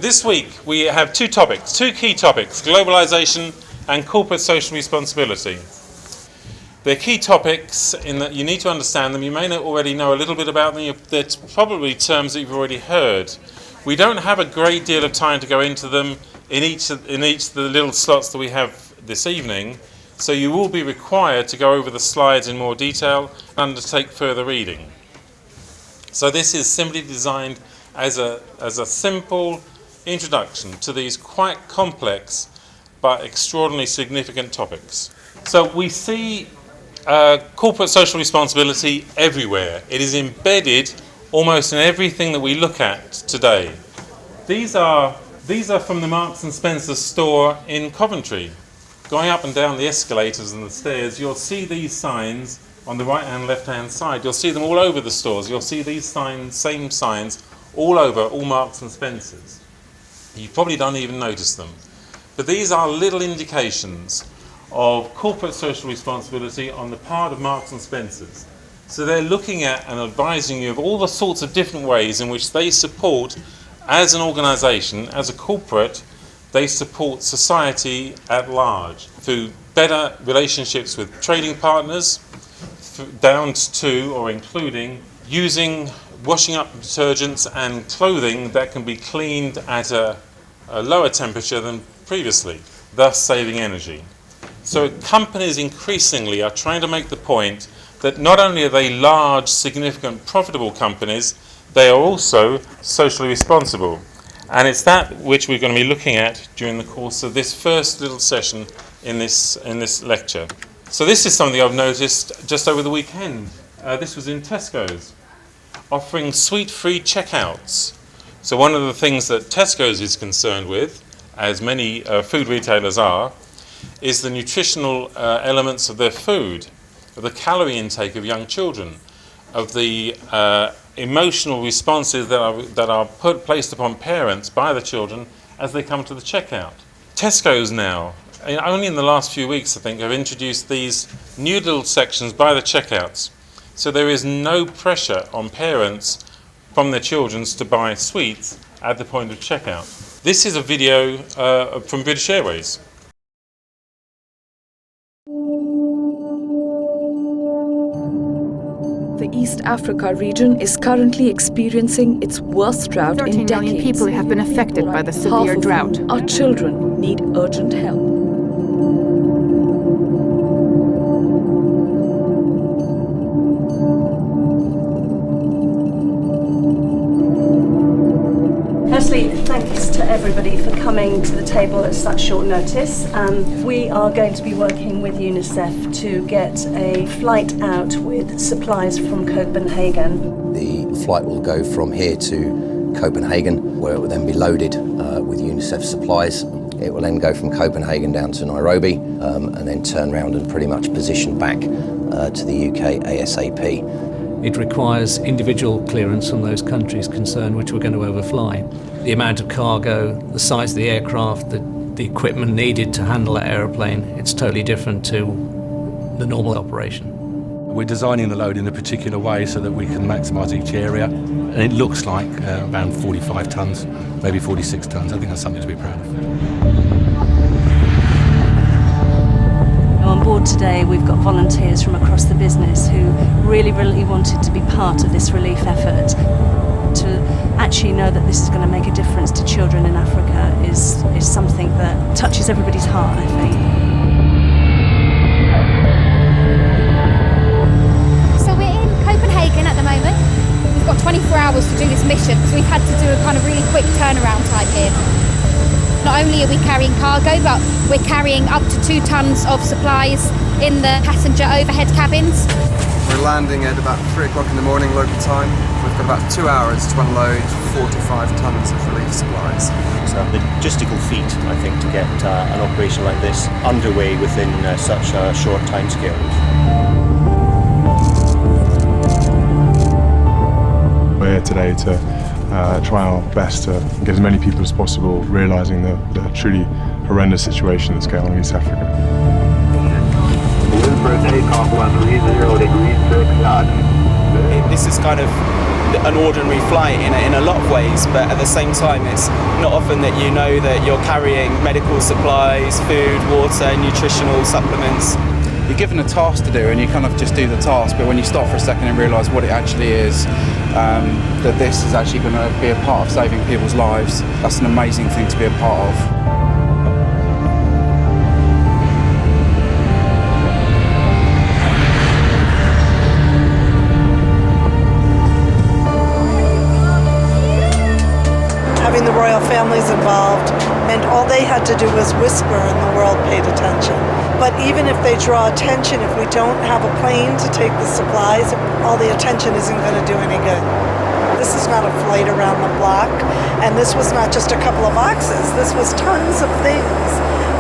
This week we have two key topics, globalisation and corporate social responsibility. They're key topics in that you need to understand them. You may already know a little bit about them. They're probably terms that you've already heard. We don't have a great deal of time to go into them in each of the little slots that we have this evening, so you will be required to go over the slides in more detail and undertake further reading. So this is simply designed as a simple introduction to these quite complex but extraordinarily significant topics. So we see corporate social responsibility everywhere. It is embedded almost in everything that we look at today. These are from the Marks and Spencer store in Coventry. Going up and down the escalators and the stairs, you'll see these signs on the right and left hand side. You'll see them all over the stores. You'll see these signs, same signs, all over all Marks and Spencers. You probably don't even notice them. But these are little indications of corporate social responsibility on the part of Marks and Spencers. So they're looking at and advising you of all the sorts of different ways in which they support, as an organisation, as a corporate, they support society at large through better relationships with trading partners, down to or including using washing up detergents and clothing that can be cleaned at a lower temperature than previously, thus saving energy. So companies increasingly are trying to make the point that not only are they large, significant, profitable companies, they are also socially responsible. And it's that which we're going to be looking at during the course of this first little session in this lecture. So this is something I've noticed just over the weekend. This was in Tesco's, offering sweet-free checkouts. So one of the things that Tesco's is concerned with, as many food retailers are, is the nutritional elements of their food, of the calorie intake of young children, of the emotional responses that are placed upon parents by the children as they come to the checkout. Tesco's now, only in the last few weeks I think, have introduced these new little sections by the checkouts. So there is no pressure on parents from their children to buy sweets at the point of checkout. This is a video from British Airways. The East Africa region is currently experiencing its worst drought in decades. 13 million people have been affected by the severe drought. Our children need urgent help. Firstly, thanks to everybody for coming to the table at such short notice. We are going to be working with UNICEF to get a flight out with supplies from Copenhagen. The flight will go from here to Copenhagen, where it will then be loaded with UNICEF supplies. It will then go from Copenhagen down to Nairobi and then turn around and pretty much position back to the UK ASAP. It requires individual clearance from those countries concerned which we're going to overfly. The amount of cargo, the size of the aircraft, the equipment needed to handle that aeroplane, it's totally different to the normal operation. We're designing the load in a particular way so that we can maximise each area, and it looks like around 45 tonnes, maybe 46 tonnes. I think that's something to be proud of. On board today we've got volunteers from across the business who really wanted to be part of this relief effort. To actually know that this is going to make a difference to children in Africa is something that touches everybody's heart, I think. So we're in Copenhagen at the moment. We've got 24 hours to do this mission, so we've had to do a kind of really quick turnaround time here. Not only are we carrying cargo, but we're carrying up to 2 tons of supplies in the passenger overhead cabins. We're landing at about 3 o'clock in the morning local time. We've got about 2 hours to unload 45 tons of relief supplies. It's a logistical feat, I think, to get an operation like this underway within such a short time scale. We're here today to try our best to get as many people as possible realising the truly horrendous situation that's going on in East Africa. Wind for takeoff 130 degrees 6 knots. This is kind of an ordinary flight in a lot of ways, but at the same time it's not often that you know that you're carrying medical supplies, food, water, nutritional supplements. You're given a task to do and you kind of just do the task, but when you stop for a second and realise what it actually is, that this is actually going to be a part of saving people's lives, that's an amazing thing to be a part of. Having the royal families involved meant all they had to do was whisper and the world paid attention. But even if they draw attention, if we don't have a plane to take the supplies, all the attention isn't going to do any good. This is not a flight around the block, and this was not just a couple of boxes. This was tons of things.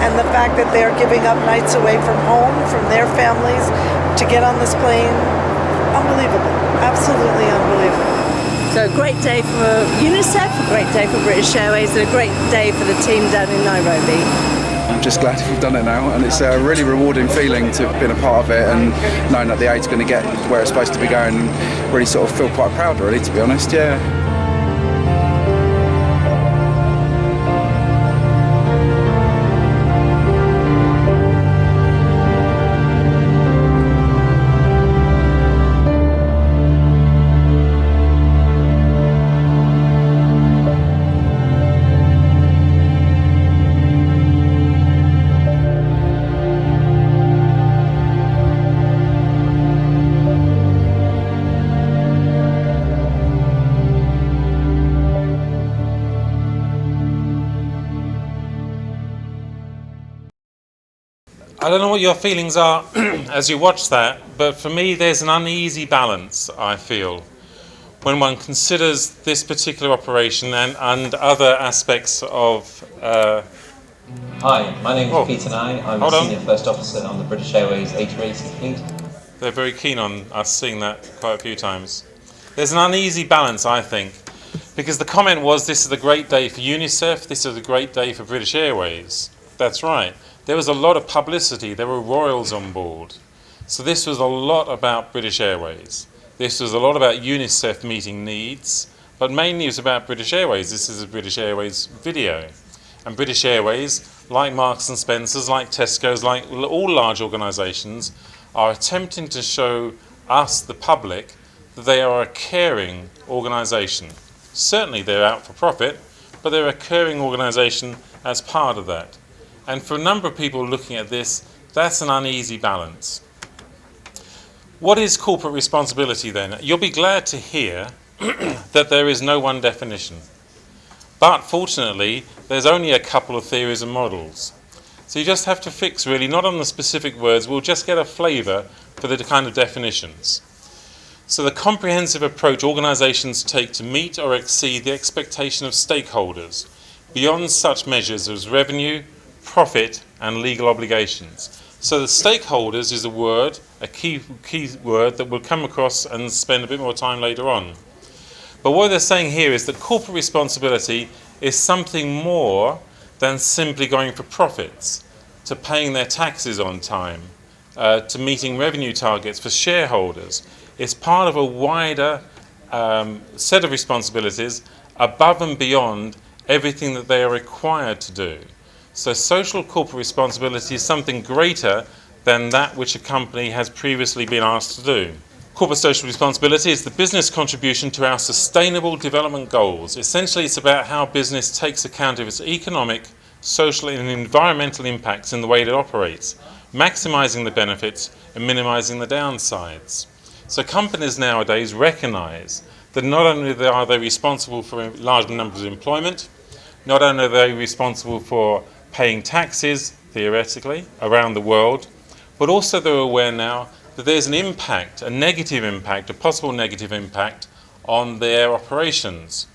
And the fact that they're giving up nights away from home, from their families, to get on this plane, unbelievable, absolutely unbelievable. So a great day for UNICEF, a great day for British Airways, and a great day for the team down in Nairobi. I'm just glad we've done it now, and it's a really rewarding feeling to have been a part of it and knowing that the aid's going to get where it's supposed to be going, and really sort of feel quite proud, really, to be honest, yeah. I don't know what your feelings are as you watch that, but for me there's an uneasy balance, I feel, when one considers this particular operation and other aspects of... Hi, my name is Peter Nye. I'm a Senior First Officer on the British Airways A380 fleet. They're very keen on us seeing that quite a few times. There's an uneasy balance, I think, because the comment was this is a great day for UNICEF, this is a great day for British Airways. That's right. There was a lot of publicity. There were royals on board. So this was a lot about British Airways. This was a lot about UNICEF meeting needs, but mainly it was about British Airways. This is a British Airways video. And British Airways, like Marks and Spencer's, like Tesco's, like all large organisations, are attempting to show us, the public, that they are a caring organisation. Certainly they're out for profit, but they're a caring organisation as part of that. And for a number of people looking at this, that's an uneasy balance. What is corporate responsibility then? You'll be glad to hear that there is no one definition. But fortunately, there's only a couple of theories and models. So you just have to fix really, not on the specific words, we'll just get a flavour for the kind of definitions. So the comprehensive approach organisations take to meet or exceed the expectation of stakeholders beyond such measures as revenue, profit and legal obligations. So the stakeholders is a word, a key word that we'll come across and spend a bit more time later on. But what they're saying here is that corporate responsibility is something more than simply going for profits, to paying their taxes on time, to meeting revenue targets for shareholders. It's part of a wider set of responsibilities above and beyond everything that they are required to do. So social corporate responsibility is something greater than that which a company has previously been asked to do. Corporate social responsibility is the business contribution to our sustainable development goals. Essentially, it's about how business takes account of its economic, social and environmental impacts in the way it operates, maximising the benefits and minimising the downsides. So companies nowadays recognise that not only are they responsible for large numbers of employment, not only are they responsible for paying taxes, theoretically, around the world, but also they're aware now that there's an impact, a negative impact, a possible negative impact on their operations.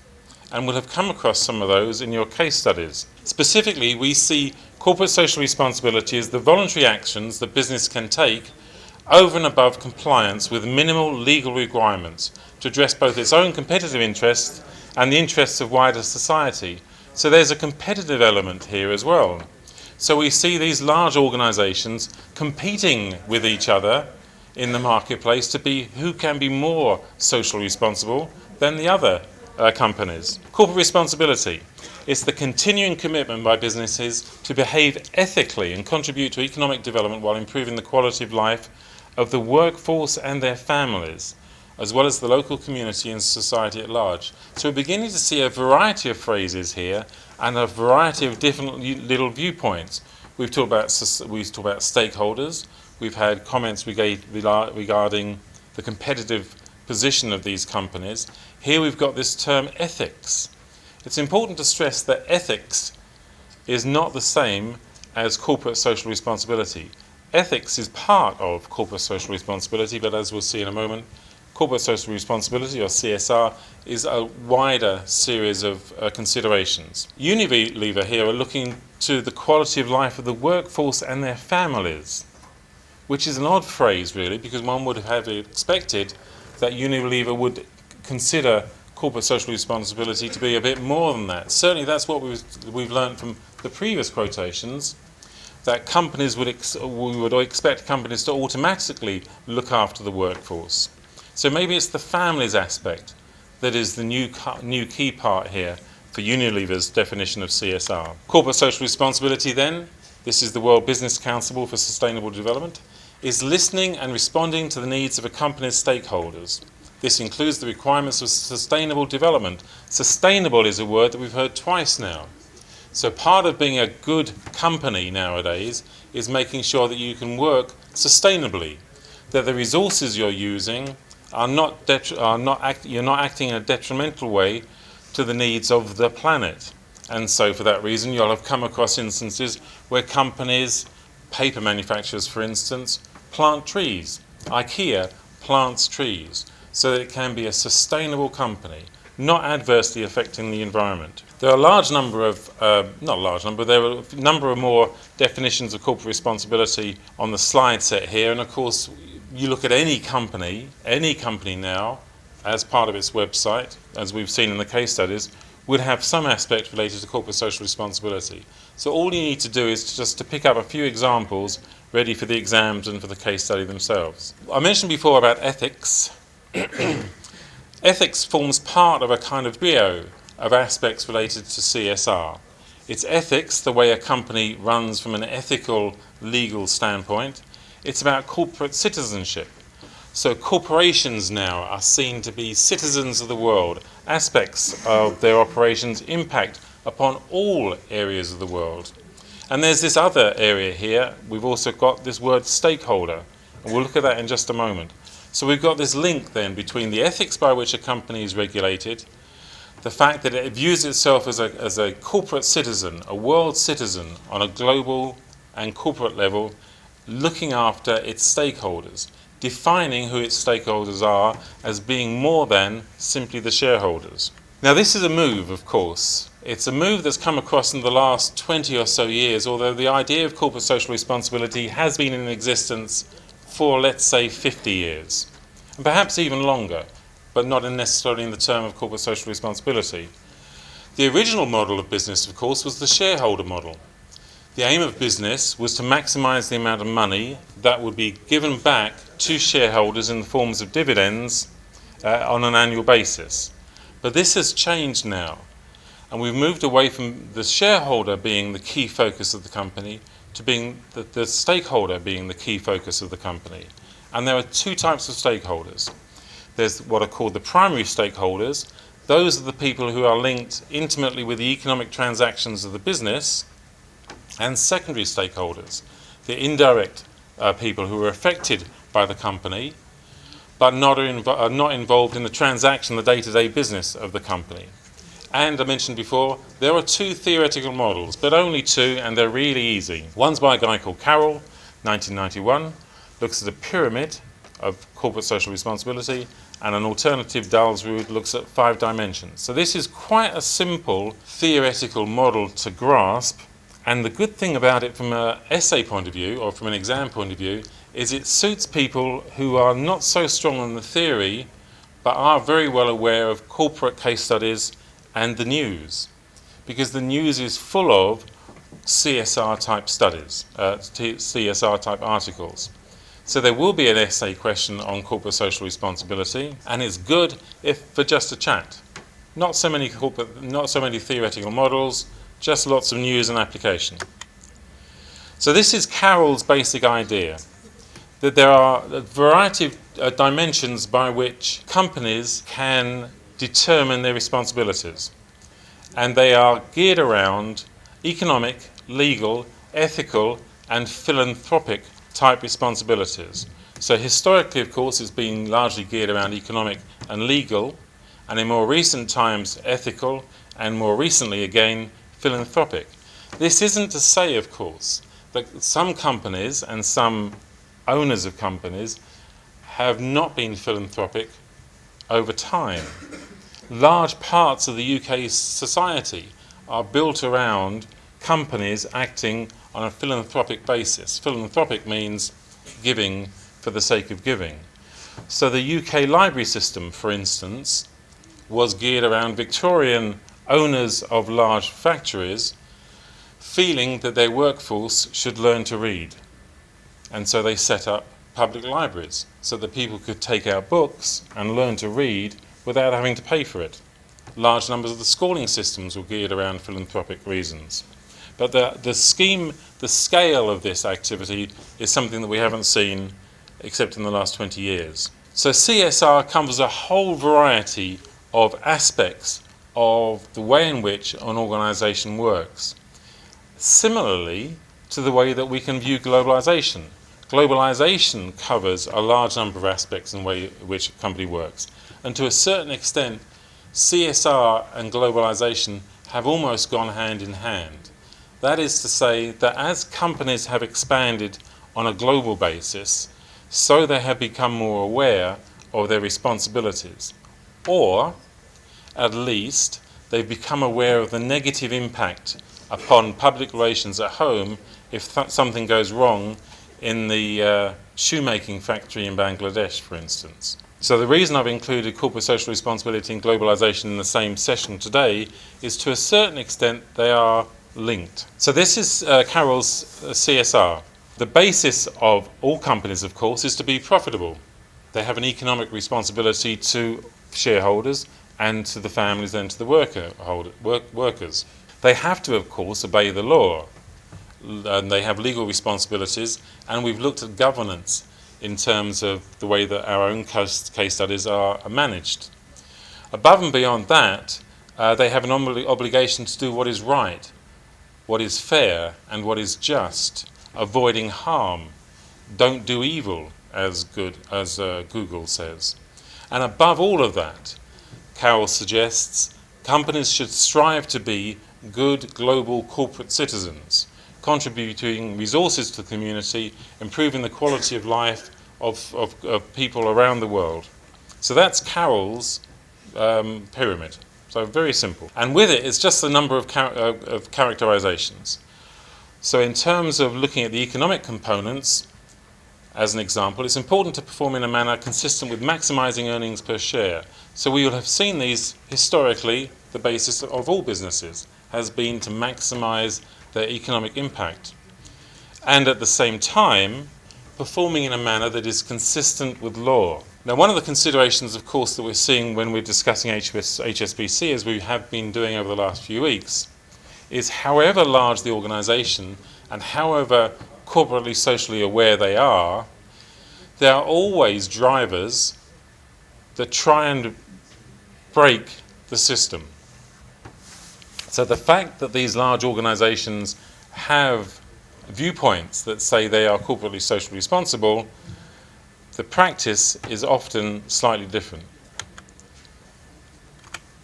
And we'll have come across some of those in your case studies. Specifically, we see corporate social responsibility as the voluntary actions that business can take over and above compliance with minimal legal requirements to address both its own competitive interests and the interests of wider society. So there's a competitive element here as well. So we see these large organisations competing with each other in the marketplace to be who can be more socially responsible, than the other companies. Corporate responsibility. It's the continuing commitment by businesses to behave ethically and contribute to economic development while improving the quality of life of the workforce and their families, as well as the local community and society at large. So we're beginning to see a variety of phrases here and a variety of different little viewpoints. We've talked about stakeholders. We've had comments regarding the competitive position of these companies. Here we've got this term ethics. It's important to stress that ethics is not the same as corporate social responsibility. Ethics is part of corporate social responsibility, but as we'll see in a moment, corporate social responsibility, or CSR, is a wider series of considerations. Unilever here are looking to the quality of life of the workforce and their families, which is an odd phrase really, because one would have expected that Unilever would consider corporate social responsibility to be a bit more than that. Certainly that's what we've learned from the previous quotations, that companies we would expect companies to automatically look after the workforce. So maybe it's the families aspect that is the new key part here for Unilever's definition of CSR. Corporate social responsibility then, this is the World Business Council for Sustainable Development, is listening and responding to the needs of a company's stakeholders. This includes the requirements of sustainable development. Sustainable is a word that we've heard twice now. So part of being a good company nowadays is making sure that you can work sustainably, that the resources you're using you're not acting in a detrimental way to the needs of the planet. And so for that reason you'll have come across instances where companies, paper manufacturers for instance, plant trees. IKEA plants trees so that it can be a sustainable company, not adversely affecting the environment. There are a large number of, there are a number of more definitions of corporate responsibility on the slide set here, and of course you look at any company now, as part of its website, as we've seen in the case studies, would have some aspect related to corporate social responsibility. So all you need to do is just to pick up a few examples ready for the exams and for the case study themselves. I mentioned before about ethics. Ethics forms part of a kind of trio of aspects related to CSR. It's ethics, the way a company runs from an ethical, legal standpoint. It's about corporate citizenship. So corporations now are seen to be citizens of the world. Aspects of their operations impact upon all areas of the world. And there's this other area here. We've also got this word stakeholder, and we'll look at that in just a moment. So we've got this link then between the ethics by which a company is regulated, the fact that it views itself as a corporate citizen, a world citizen on a global and corporate level, looking after its stakeholders, defining who its stakeholders are as being more than simply the shareholders. Now this is a move, of course. It's a move that's come across in the last 20 or so years, although the idea of corporate social responsibility has been in existence for, let's say, 50 years, and perhaps even longer, but not necessarily in the term of corporate social responsibility. The original model of business, of course, was the shareholder model. The aim of business was to maximize the amount of money that would be given back to shareholders in the forms of dividends on an annual basis. But this has changed now, and we've moved away from the shareholder being the key focus of the company to being the stakeholder being the key focus of the company. And there are two types of stakeholders. There's what are called the primary stakeholders. Those are the people who are linked intimately with the economic transactions of the business, and secondary stakeholders, the indirect people who are affected by the company but are not involved in the transaction, the day-to-day business of the company. And I mentioned before, there are two theoretical models, but only two, and they're really easy. One's by a guy called Carroll, 1991, looks at a pyramid of corporate social responsibility, and an alternative Dalsrud looks at 5 dimensions. So this is quite a simple theoretical model to grasp, and the good thing about it from an essay point of view, or from an exam point of view, is it suits people who are not so strong on the theory, but are very well aware of corporate case studies and the news, because the news is full of CSR type studies, CSR type articles. So there will be an essay question on corporate social responsibility, and it's good if for just a chat. Not so many theoretical models, just lots of news and application. So this is Carol's basic idea, that there are a variety of dimensions by which companies can determine their responsibilities. And they are geared around economic, legal, ethical, and philanthropic type responsibilities. So historically, of course, it's been largely geared around economic and legal, and in more recent times, ethical, and more recently, again, philanthropic. This isn't to say, of course, that some companies and some owners of companies have not been philanthropic over time. Large parts of the UK society are built around companies acting on a philanthropic basis. Philanthropic means giving for the sake of giving. So the UK library system, for instance, was geared around Victorian owners of large factories feeling that their workforce should learn to read. And so they set up public libraries so that people could take out books and learn to read without having to pay for it. Large numbers of the schooling systems were geared around philanthropic reasons. But the scale of this activity is something that we haven't seen except in the last 20 years. So CSR covers a whole variety of aspects of the way in which an organisation works. Similarly to the way that we can view globalisation. Globalisation covers a large number of aspects in the way in which a company works. And to a certain extent, CSR and globalisation have almost gone hand in hand. That is to say that as companies have expanded on a global basis, so they have become more aware of their responsibilities. Or, at least, they've become aware of the negative impact upon public relations at home if something goes wrong in the shoemaking factory in Bangladesh, for instance. So the reason I've included corporate social responsibility and globalisation in the same session today is to a certain extent they are linked. So this is Carol's CSR. The basis of all companies, of course, is to be profitable. They have an economic responsibility to shareholders and to the families and to the workers. They have to, of course, obey the law. And they have legal responsibilities, and we've looked at governance in terms of the way that our own case studies are managed. Above and beyond that, they have an obligation to do what is right, what is fair, and what is just, avoiding harm. Don't do evil, as Google says. And above all of that, Carol suggests companies should strive to be good global corporate citizens, contributing resources to the community, improving the quality of life of people around the world. So that's Carol's pyramid. So very simple. And with it, it's just a number of characterizations. So in terms of looking at the economic components, as an example, it's important to perform in a manner consistent with maximizing earnings per share. So we will have seen these historically. The basis of all businesses has been to maximize their economic impact, and at the same time performing in a manner that is consistent with law. Now, one of the considerations, of course, that we're seeing when we're discussing HSBC, as we have been doing over the last few weeks, is however large the organisation and however corporately socially aware they are, there are always drivers that try and break the system. So the fact that these large organisations have viewpoints that say they are corporately socially responsible, the practice is often slightly different.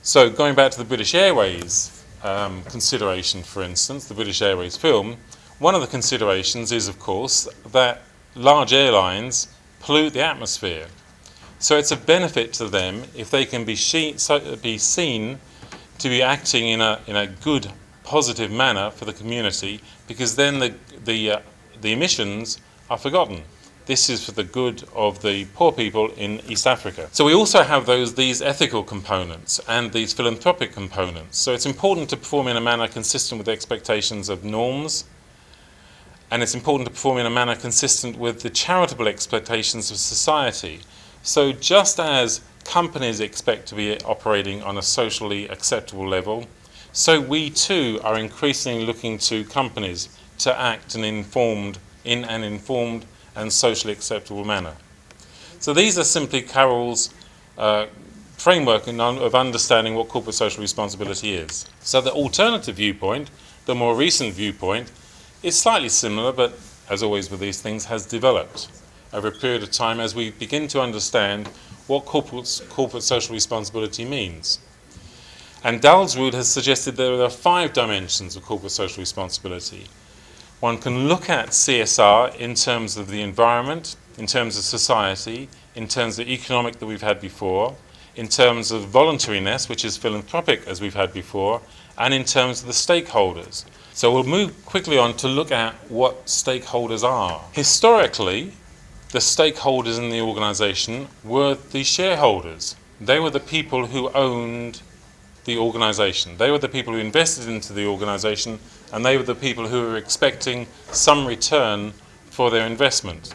So going back to the British Airways consideration, for instance, the British Airways film, one of the considerations is, of course, that large airlines pollute the atmosphere. So it's a benefit to them if they can be seen to be acting in a good, positive manner for the community, because then the emissions are forgotten. This is for the good of the poor people in East Africa. So we also have these ethical components and these philanthropic components. So it's important to perform in a manner consistent with expectations of norms and it's important to perform in a manner consistent with the charitable expectations of society. So just as companies expect to be operating on a socially acceptable level, so we too are increasingly looking to companies to act in an informed and socially acceptable manner. So these are simply Carol's framework of understanding what corporate social responsibility is. So the alternative viewpoint, the more recent viewpoint, is slightly similar, but as always with these things, has developed over a period of time as we begin to understand what corporate social responsibility means. And Dalsrud has suggested there are 5 dimensions of corporate social responsibility. One can look at CSR in terms of the environment, in terms of society, in terms of economic that we've had before, in terms of voluntariness, which is philanthropic as we've had before, and in terms of the stakeholders. So we'll move quickly on to look at what stakeholders are. Historically, the stakeholders in the organisation were the shareholders. They were the people who owned the organisation. They were the people who invested into the organisation, and they were the people who were expecting some return for their investment.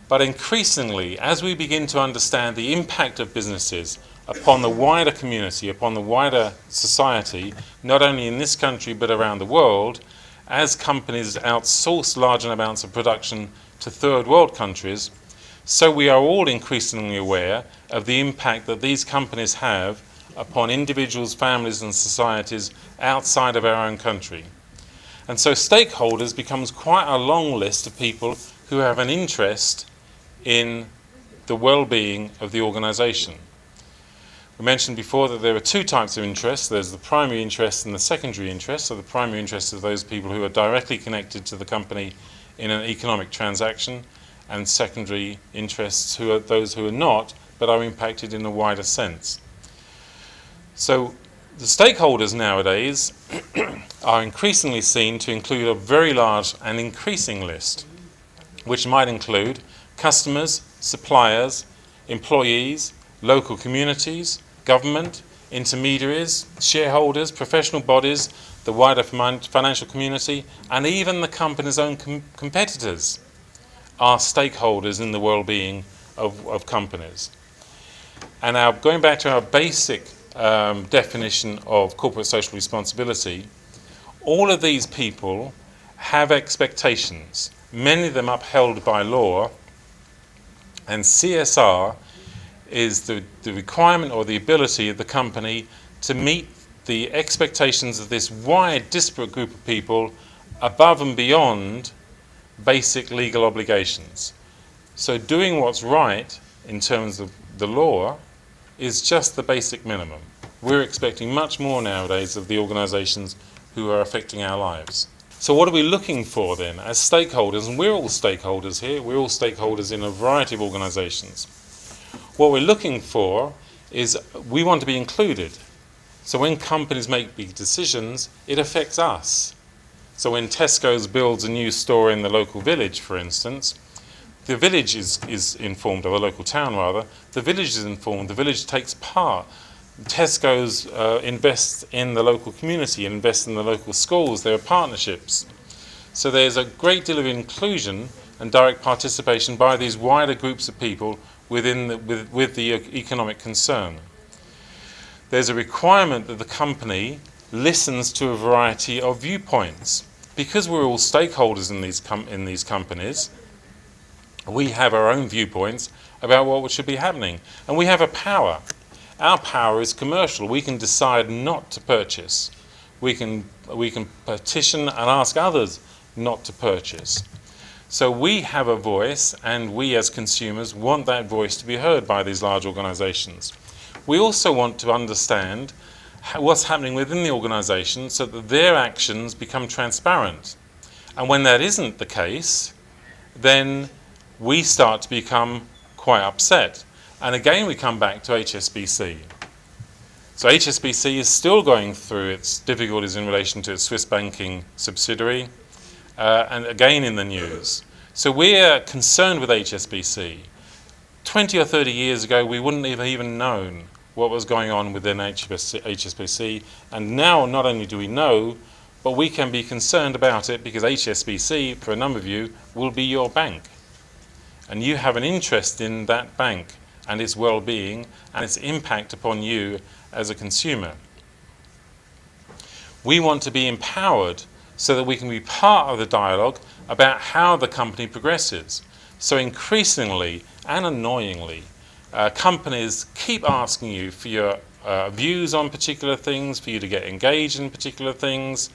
But increasingly, as we begin to understand the impact of businesses upon the wider community, upon the wider society, not only in this country but around the world, as companies outsource large amounts of production to third world countries, so we are all increasingly aware of the impact that these companies have upon individuals, families and societies outside of our own country. And so stakeholders becomes quite a long list of people who have an interest in the well-being of the organisation. We mentioned before that there are 2 types of interests. There's the primary interest and the secondary interest. So the primary interest is those people who are directly connected to the company in an economic transaction, and secondary interests who are those who are not, but are impacted in a wider sense. So the stakeholders nowadays are increasingly seen to include a very large and increasing list, which might include customers, suppliers, employees, local communities, government, intermediaries, shareholders, professional bodies, the wider financial community, and even the company's own competitors are stakeholders in the well-being of companies. And now, going back to our basic definition of corporate social responsibility, all of these people have expectations, many of them upheld by law, and CSR is the requirement or the ability of the company to meet the expectations of this wide, disparate group of people above and beyond basic legal obligations. So doing what's right in terms of the law is just the basic minimum. We're expecting much more nowadays of the organisations who are affecting our lives. So what are we looking for then as stakeholders? And we're all stakeholders here. We're all stakeholders in a variety of organisations. What we're looking for is we want to be included. So when companies make big decisions, it affects us. So when Tesco's builds a new store in the local village, for instance, the village is informed, or the local town rather, the village is informed, the village takes part. Tesco's invests in the local community and invests in the local schools. There are partnerships. So there's a great deal of inclusion and direct participation by these wider groups of people with the economic concern. There's a requirement that the company listens to a variety of viewpoints. Because we're all stakeholders in these companies, we have our own viewpoints about what should be happening. And we have a power. Our power is commercial. We can decide not to purchase. We can petition and ask others not to purchase. So we have a voice, and we as consumers want that voice to be heard by these large organisations. We also want to understand what's happening within the organisation so that their actions become transparent. And when that isn't the case, then we start to become quite upset. And again, we come back to HSBC. So HSBC is still going through its difficulties in relation to its Swiss banking subsidiary, and again in the news. So we're concerned with HSBC. 20 or 30 years ago, we wouldn't have even known what was going on within HSBC, and now not only do we know, but we can be concerned about it because HSBC, for a number of you, will be your bank. And you have an interest in that bank and its well-being and its impact upon you as a consumer. We want to be empowered so that we can be part of the dialogue about how the company progresses. So increasingly and annoyingly, companies keep asking you for your views on particular things, for you to get engaged in particular things,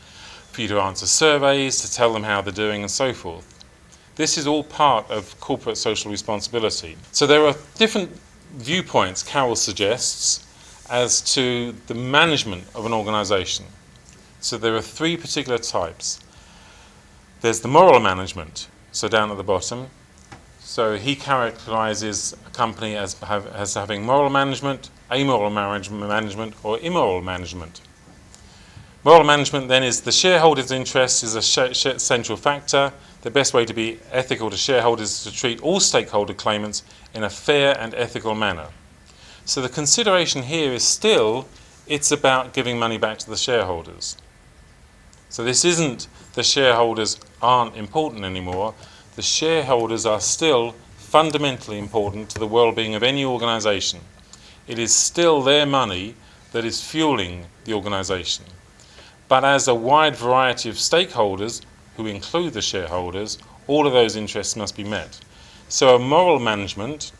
for you to answer surveys, to tell them how they're doing and so forth. This is all part of corporate social responsibility. So there are different viewpoints, Carol suggests, as to the management of an organisation. So there are three particular types. There's the moral management, so down at the bottom. So he characterises a company as having moral management, amoral management, or immoral management. Moral management then is the shareholders' interest is a central factor. The best way to be ethical to shareholders is to treat all stakeholder claimants in a fair and ethical manner. So the consideration here is still, it's about giving money back to the shareholders. So this isn't the shareholders aren't important anymore. The shareholders are still fundamentally important to the well-being of any organisation. It is still their money that is fueling the organisation. But as a wide variety of stakeholders, who include the shareholders, all of those interests must be met. So a moral management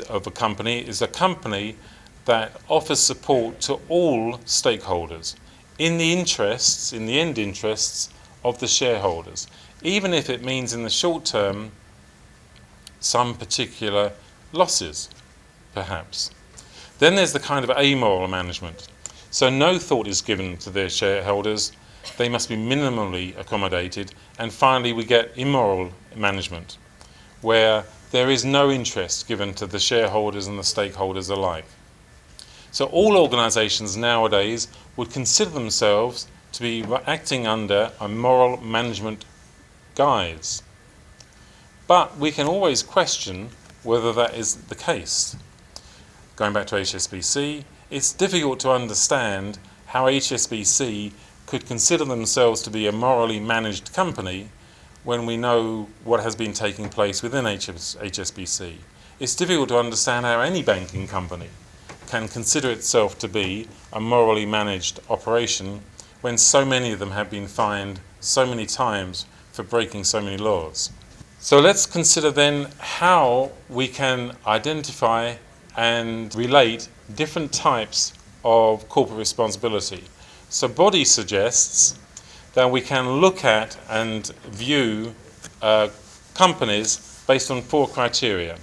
of a company is a company that offers support to all stakeholders in the end interests of the shareholders, even if it means in the short term some particular losses, perhaps. Then there's the kind of amoral management. So no thought is given to their shareholders. They must be minimally accommodated. And finally, we get immoral management, where there is no interest given to the shareholders and the stakeholders alike. So all organisations nowadays would consider themselves to be acting under a moral management guise. But we can always question whether that is the case. Going back to HSBC, it's difficult to understand how HSBC could consider themselves to be a morally managed company when we know what has been taking place within HSBC. It's difficult to understand how any banking company can consider itself to be a morally managed operation when so many of them have been fined so many times for breaking so many laws. So let's consider then how we can identify and relate different types of corporate responsibility. So Body suggests that we can look at and view companies based on 4 criteria.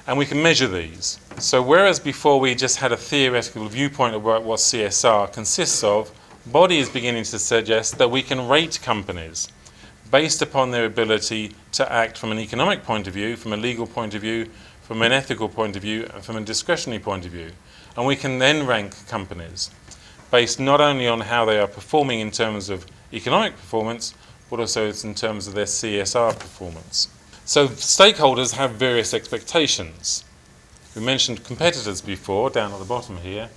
And we can measure these. So whereas before we just had a theoretical viewpoint of what CSR consists of, Body is beginning to suggest that we can rate companies based upon their ability to act from an economic point of view, from a legal point of view, from an ethical point of view, and from a discretionary point of view. And we can then rank companies based not only on how they are performing in terms of economic performance, but also in terms of their CSR performance. So stakeholders have various expectations. We mentioned competitors before, down at the bottom here.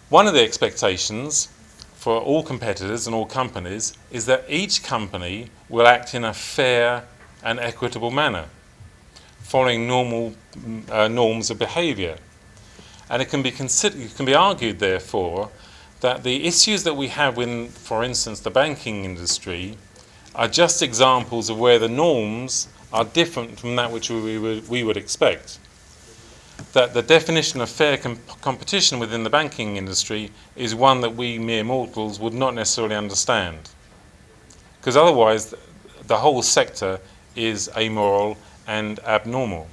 One of the expectations for all competitors and all companies is that each company will act in a fair and equitable manner, following normal norms of behaviour. And it can be argued, therefore, that the issues that we have in, for instance, the banking industry are just examples of where the norms are different from that which we would expect. That the definition of fair competition within the banking industry is one that we mere mortals would not necessarily understand. Because otherwise the whole sector is amoral and abnormal.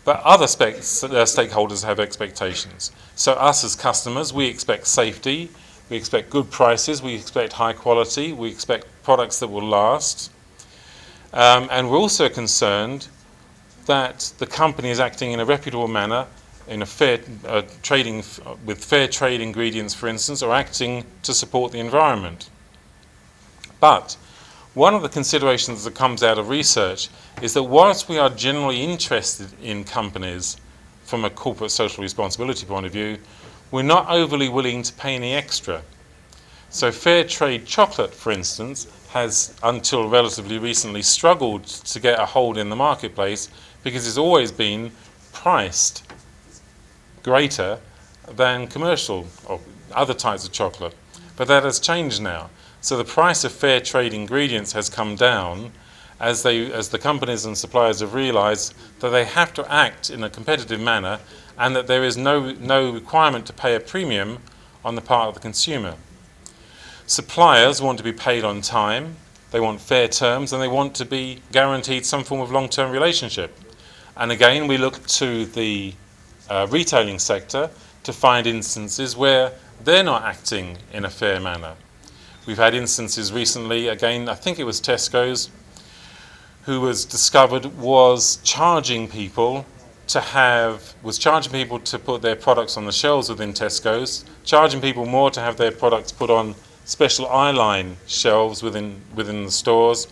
But other stakeholders have expectations. So us as customers, we expect safety, we expect good prices, we expect high quality, we expect products that will last. And we're also concerned that the company is acting in a reputable manner, in a fair trading with fair trade ingredients, for instance, or acting to support the environment. But one of the considerations that comes out of research is that whilst we are generally interested in companies from a corporate social responsibility point of view, we're not overly willing to pay any extra. So fair trade chocolate, for instance, has until relatively recently struggled to get a hold in the marketplace because it's always been priced greater than commercial or other types of chocolate. But that has changed now. So the price of fair trade ingredients has come down as the companies and suppliers have realized that they have to act in a competitive manner and that there is no requirement to pay a premium on the part of the consumer. Suppliers want to be paid on time, they want fair terms, and they want to be guaranteed some form of long-term relationship. And again, we look to the retailing sector to find instances where they're not acting in a fair manner. We've had instances recently, again, I think it was Tesco's, who was discovered was charging people to put their products on the shelves within Tesco's, charging people more to have their products put on special eyeline shelves within the stores,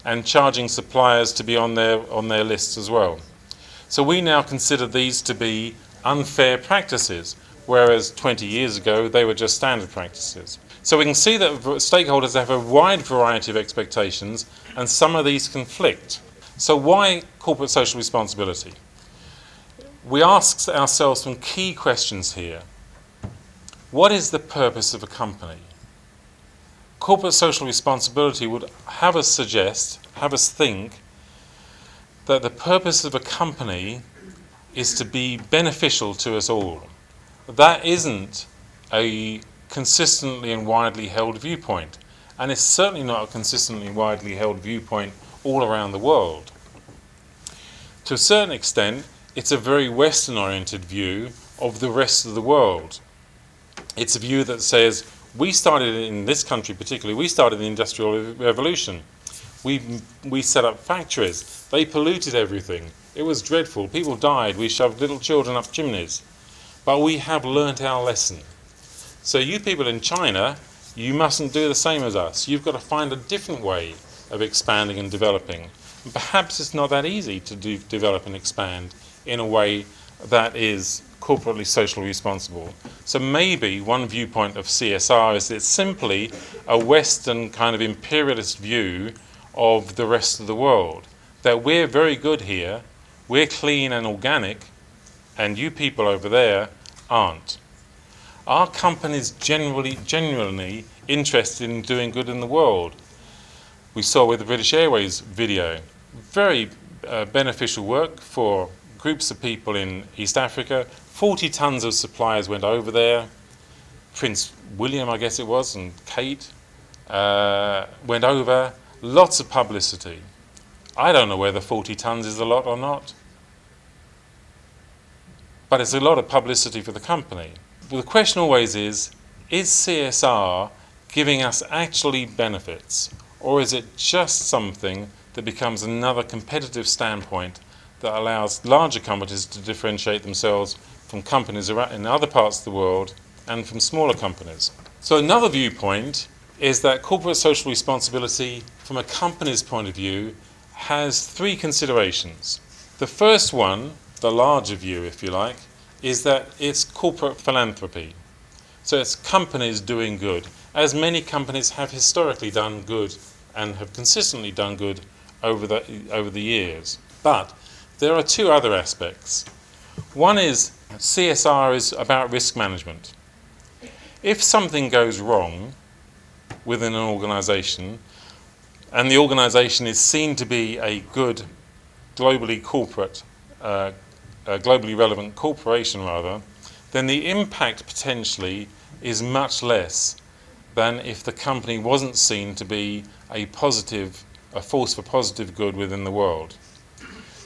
and charging suppliers to be on their lists as well. So we now consider these to be unfair practices, whereas 20 years ago they were just standard practices. So we can see that stakeholders have a wide variety of expectations, and some of these conflict. So why corporate social responsibility? We ask ourselves some key questions here. What is the purpose of a company? Corporate social responsibility would have us think that the purpose of a company is to be beneficial to us all. That isn't a consistently and widely held viewpoint, and it's certainly not a consistently and widely held viewpoint all around the world. To a certain extent, it's a very Western-oriented view of the rest of the world. It's a view that says, we started in this country particularly, we started the Industrial Revolution. We set up factories. They polluted everything. It was dreadful. People died. We shoved little children up chimneys. But we have learnt our lesson. So you people in China, you mustn't do the same as us. You've got to find a different way of expanding and developing. And perhaps it's not that easy to develop and expand in a way that is corporately socially responsible. So maybe one viewpoint of CSR is it's simply a Western kind of imperialist view of the rest of the world. That we're very good here, we're clean and organic, and you people over there aren't. Are companies genuinely interested in doing good in the world? We saw with the British Airways video, very beneficial work for groups of people in East Africa. 40 tons of supplies went over there. Prince William, I guess it was, and Kate went over. Lots of publicity. I don't know whether 40 tons is a lot or not, but it's a lot of publicity for the company. Well, the question always is CSR giving us actually benefits, or is it just something that becomes another competitive standpoint that allows larger companies to differentiate themselves from companies in other parts of the world and from smaller companies? So another viewpoint is that corporate social responsibility from a company's point of view has three considerations. The first one, the larger view if you like, is that it's corporate philanthropy. So it's companies doing good, as many companies have historically done good and have consistently done good over the years. But there are two other aspects. One is CSR is about risk management. If something goes wrong within an organisation, and the organisation is seen to be a good globally relevant corporation rather, then the impact potentially is much less than if the company wasn't seen to be a force for positive good within the world.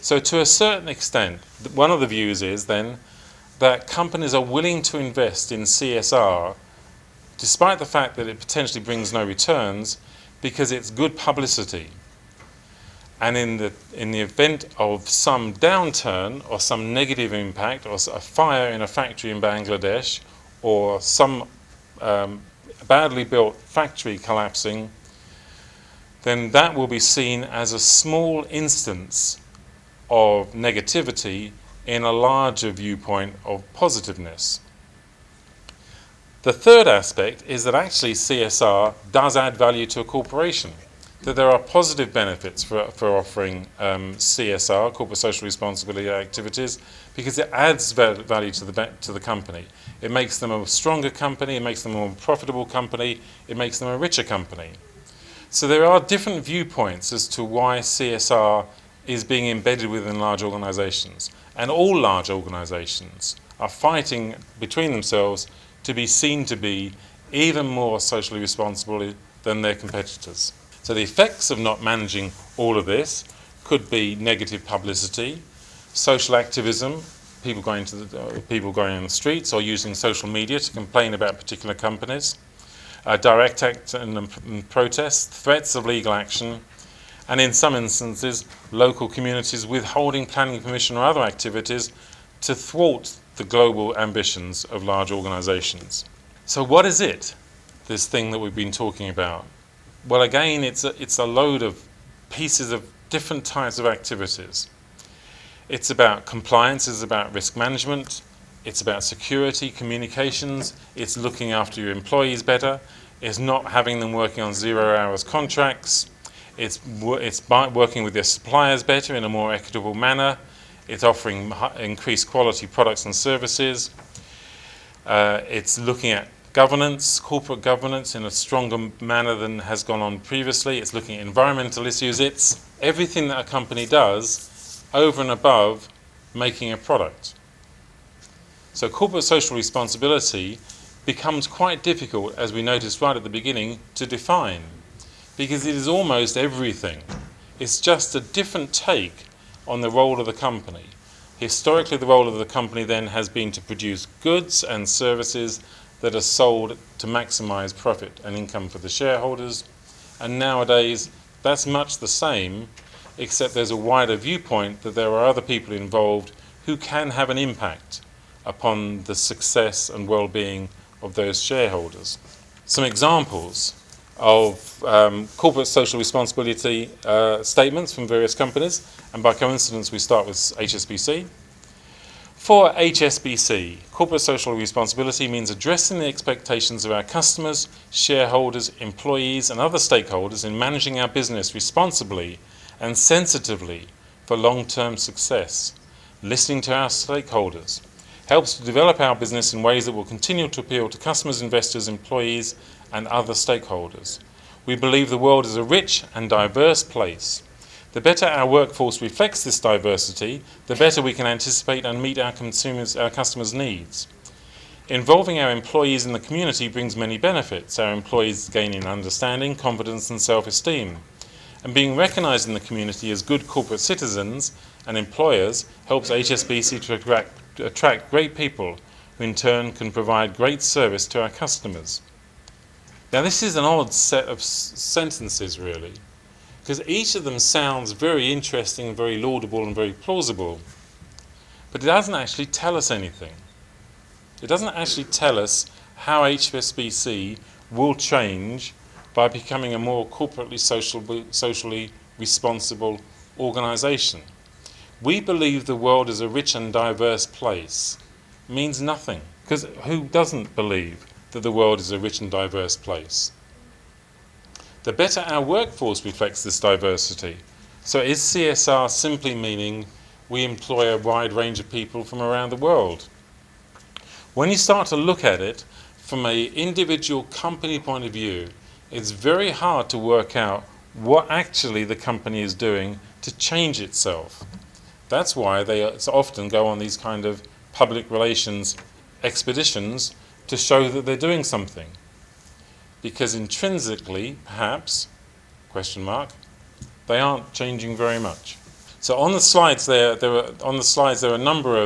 So to a certain extent, one of the views is then that companies are willing to invest in CSR despite the fact that it potentially brings no returns, because it's good publicity. And in the event of some downturn or some negative impact, or a fire in a factory in Bangladesh, or some badly built factory collapsing, then that will be seen as a small instance of negativity in a larger viewpoint of positiveness. The third aspect is that actually CSR does add value to a corporation, that there are positive benefits for offering CSR, corporate social responsibility activities, because it adds value to the company. It makes them a stronger company, it makes them a more profitable company, it makes them a richer company. So there are different viewpoints as to why CSR is being embedded within large organisations. And all large organisations are fighting between themselves to be seen to be even more socially responsible than their competitors. So the effects of not managing all of this could be negative publicity, social activism, people going on the streets or using social media to complain about particular companies, direct act and protest, threats of legal action, and in some instances, local communities withholding planning permission or other activities to thwart the global ambitions of large organisations. So what is it, this thing that we've been talking about? Well, again, it's a load of pieces of different types of activities. It's about compliance, it's about risk management, it's about security, communications, it's looking after your employees better, it's not having them working on 0 hours contracts, it's working with their suppliers better in a more equitable manner, it's offering increased quality products and services, it's looking at governance, corporate governance in a stronger manner than has gone on previously, it's looking at environmental issues, it's everything that a company does over and above making a product. So corporate social responsibility becomes quite difficult, as we noticed right at the beginning, to define, because it is almost everything. It's just a different take on the role of the company. Historically, the role of the company then has been to produce goods and services that are sold to maximize profit and income for the shareholders, and nowadays that's much the same, except there's a wider viewpoint that there are other people involved who can have an impact upon the success and well-being of those shareholders. Some examples of corporate social responsibility statements from various companies, and by coincidence we start with HSBC. For HSBC, corporate social responsibility means addressing the expectations of our customers, shareholders, employees and other stakeholders in managing our business responsibly and sensitively for long-term success. Listening to our stakeholders helps to develop our business in ways that will continue to appeal to customers, investors, employees and other stakeholders. We believe the world is a rich and diverse place. The better our workforce reflects this diversity, the better we can anticipate and meet our customers' needs. Involving our employees in the community brings many benefits. Our employees gain in understanding, confidence and self-esteem. And being recognised in the community as good corporate citizens and employers helps HSBC to attract great people who in turn can provide great service to our customers. Now this is an odd set of sentences really, because each of them sounds very interesting, very laudable and very plausible, but it doesn't actually tell us anything. It doesn't actually tell us how HSBC will change by becoming a more corporately socially responsible organisation. We believe the world is a rich and diverse place means nothing, because who doesn't believe that the world is a rich and diverse place? The better our workforce reflects this diversity. So is CSR simply meaning we employ a wide range of people from around the world? When you start to look at it from an individual company point of view, it's very hard to work out what actually the company is doing to change itself. That's why they often go on these kind of public relations expeditions to show that they're doing something. Because intrinsically, perhaps, they aren't changing very much. So on the slides there are a number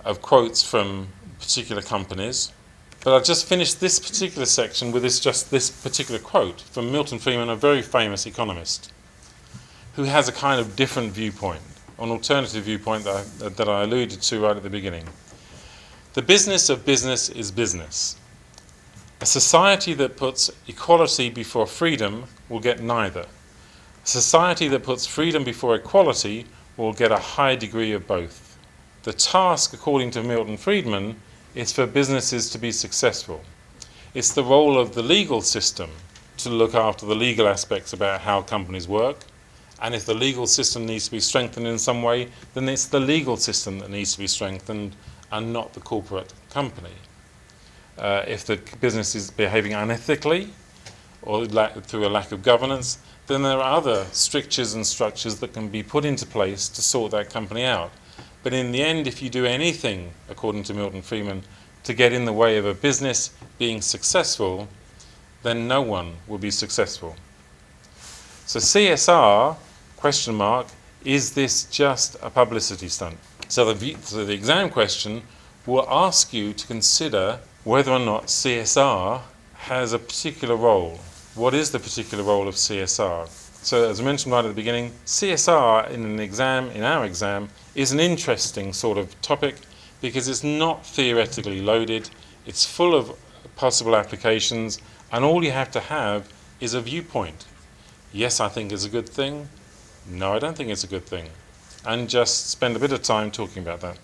of quotes from particular companies. But I've just finished this particular section with this particular quote from Milton Friedman, a very famous economist, who has a kind of different viewpoint, an alternative viewpoint that I alluded to right at the beginning. The business of business is business. A society that puts equality before freedom will get neither. A society that puts freedom before equality will get a high degree of both. The task, according to Milton Friedman, It's for businesses to be successful. It's the role of the legal system to look after the legal aspects about how companies work. And if the legal system needs to be strengthened in some way, then it's the legal system that needs to be strengthened and not the corporate company. If the business is behaving unethically or through a lack of governance, then there are other strictures and structures that can be put into place to sort that company out. But in the end, if you do anything, according to Milton Friedman, to get in the way of a business being successful, then no one will be successful. So CSR, question mark, is this just a publicity stunt? So the exam question will ask you to consider whether or not CSR has a particular role. What is the particular role of CSR? So as I mentioned right at the beginning, CSR in our exam, is an interesting sort of topic because it's not theoretically loaded, it's full of possible applications, and all you have to have is a viewpoint. Yes, I think it's a good thing. No, I don't think it's a good thing. And just spend a bit of time talking about that.